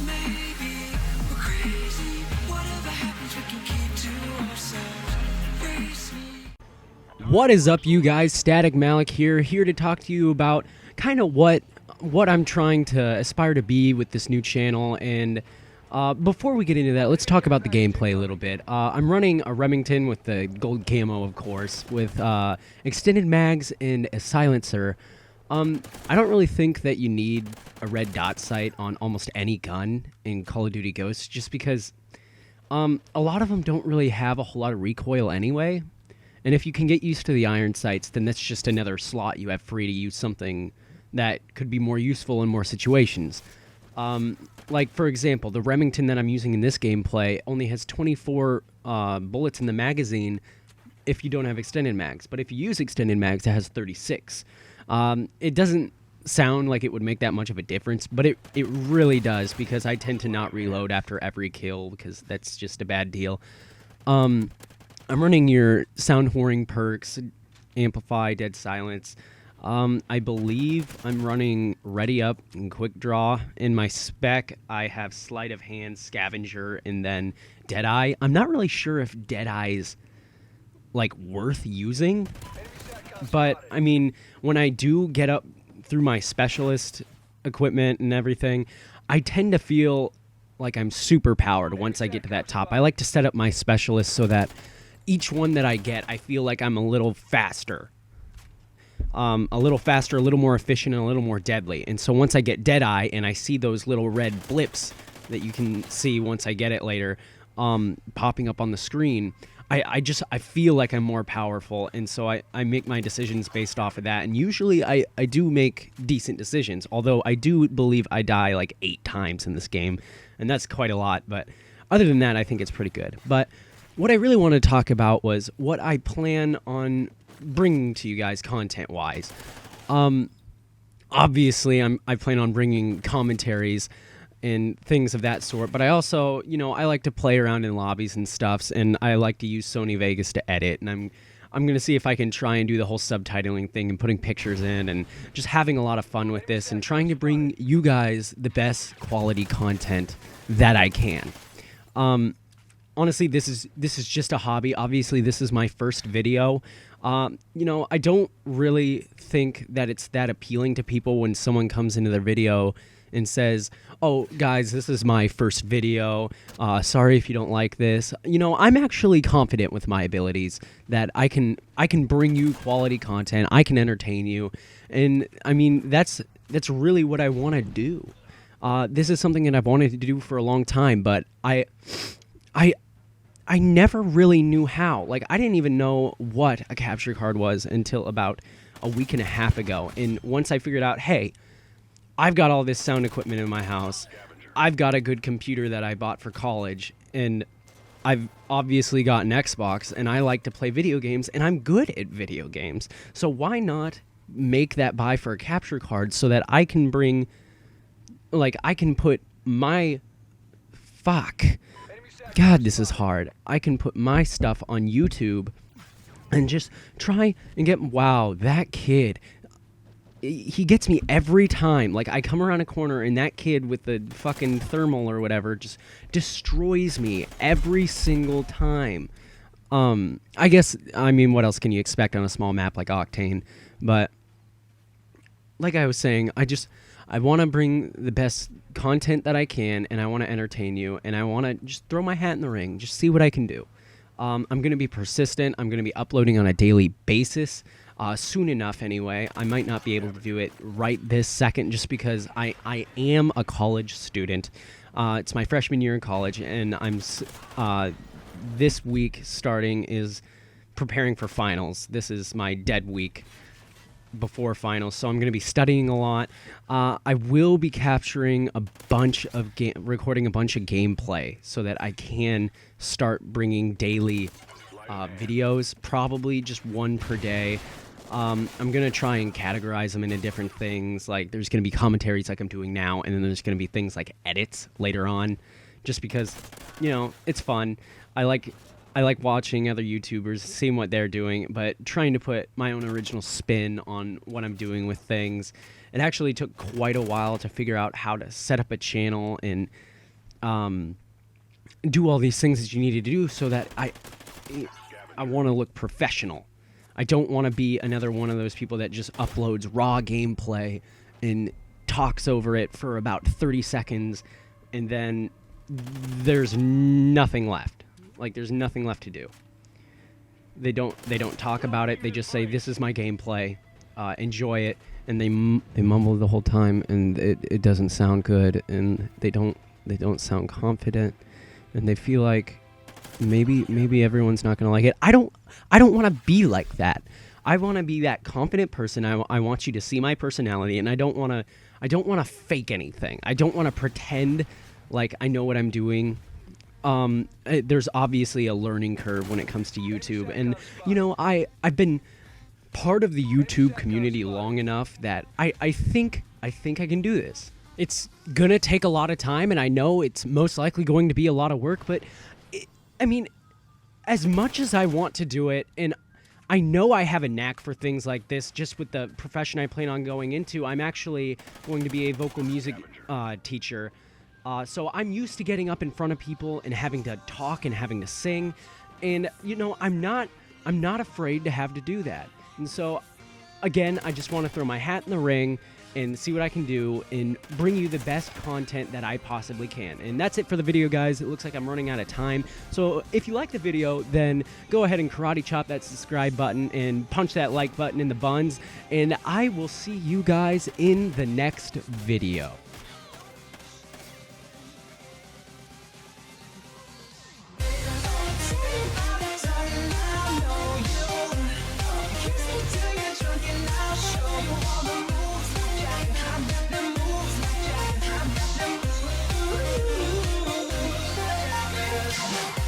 Maybe we're crazy. Whatever happens, we can keep to ourselves. Race me. What is up, you guys? Static Malak here to talk to you about kind of what I'm trying to aspire to be with this new channel. And before we get into that, let's talk about the gameplay a little bit. I'm running a Remington with the gold camo, of course, with extended mags and a silencer. I don't really think that you need a red dot sight on almost any gun in Call of Duty Ghosts, just because a lot of them don't really have a whole lot of recoil anyway. And if you can get used to the iron sights, then that's just another slot you have free to use something that could be more useful in more situations. Like, for example, the Remington that I'm using in this gameplay only has 24 bullets in the magazine if you don't have extended mags. But if you use extended mags, it has 36. It doesn't sound like it would make that much of a difference, but it really does, because I tend to not reload after every kill, because that's just a bad deal. I'm running your sound whoring perks, amplify, dead silence. I believe I'm running ready up and quick draw. In my spec, I have sleight of hand, scavenger, and then deadeye. I'm not really sure if deadeye's like worth using, but I mean, when I do get up through my specialist equipment and everything, I tend to feel like I'm super powered once I get to that top. I like to set up my specialist so that each one that I get, I feel like I'm a little faster. A little more efficient, and a little more deadly. And so once I get Deadeye and I see those little red blips that you can see once I get it later popping up on the screen, I feel like I'm more powerful, and so I make my decisions based off of that. And usually I do make decent decisions, although I do believe I die like 8 times in this game, and that's quite a lot. But other than that, I think it's pretty good. But what I really want to talk about was what I plan on bringing to you guys content-wise. Obviously, I plan on bringing commentaries and things of that sort, but I also, I like to play around in lobbies and stuffs, and I like to use Sony Vegas to edit, and I'm going to see if I can try and do the whole subtitling thing and putting pictures in and just having a lot of fun with this and trying to bring you guys the best quality content that I can. Honestly, this is just a hobby. Obviously, this is my first video. I don't really think that it's that appealing to people when someone comes into their video and says, "Oh, guys, this is my first video. Sorry if you don't like this." I'm actually confident with my abilities that I can bring you quality content. I can entertain you, and I mean that's really what I want to do. This is something that I've wanted to do for a long time, but I never really knew how. Like, I didn't even know what a capture card was until about a week and a half ago. And once I figured out, hey, I've got all this sound equipment in my house, I've got a good computer that I bought for college, and I've obviously got an Xbox, and I like to play video games, and I'm good at video games. So why not make that buy for a capture card so that I can bring, like, I can put my... God, this is hard. I can put my stuff on YouTube and just try and get... Wow, that kid, he gets me every time. Like, I come around a corner and that kid with the fucking thermal or whatever just destroys me every single time. I guess, I mean, what else can you expect on a small map like Octane? But like I was saying, I want to bring the best content that I can, and I want to entertain you, and I want to just throw my hat in the ring, just see what I can do. I'm going to be persistent. I'm going to be uploading on a daily basis, soon enough anyway. I might not be able to do it right this second just because I am a college student. It's my freshman year in college, and I'm this week starting is preparing for finals. This is my dead week before finals, so I'm going to be studying a lot. I will be capturing a bunch of recording a bunch of gameplay so that I can start bringing daily videos, probably just one per day. I'm going to try and categorize them into different things. Like, there's going to be commentaries like I'm doing now, and then there's going to be things like edits later on, just because, it's fun. I like watching other YouTubers, seeing what they're doing, but trying to put my own original spin on what I'm doing with things. It actually took quite a while to figure out how to set up a channel and do all these things that you need to do so that I want to look professional. I don't want to be another one of those people that just uploads raw gameplay and talks over it for about 30 seconds and then there's nothing left. Like, there's nothing left to do. They don't talk about it. They just say, this is my gameplay, enjoy it, and they mumble the whole time, and it doesn't sound good, and they don't sound confident, and they feel like maybe everyone's not gonna like it. I don't want to be like that. I want to be that confident person. I want you to see my personality, and I don't want to fake anything. I don't want to pretend like I know what I'm doing. There's obviously a learning curve when it comes to YouTube, and you know, I've been part of the YouTube community long enough that I think I can do this. It's gonna take a lot of time, and I know it's most likely going to be a lot of work, but I mean, as much as I want to do it, and I know I have a knack for things like this just with the profession I plan on going into. I'm actually going to be a vocal music teacher. So I'm used to getting up in front of people and having to talk and having to sing. And, you know, I'm not afraid to have to do that. And so, again, I just want to throw my hat in the ring and see what I can do and bring you the best content that I possibly can. And that's it for the video, guys. It looks like I'm running out of time. So if you like the video, then go ahead and karate chop that subscribe button and punch that like button in the buns. And I will see you guys in the next video. Come on.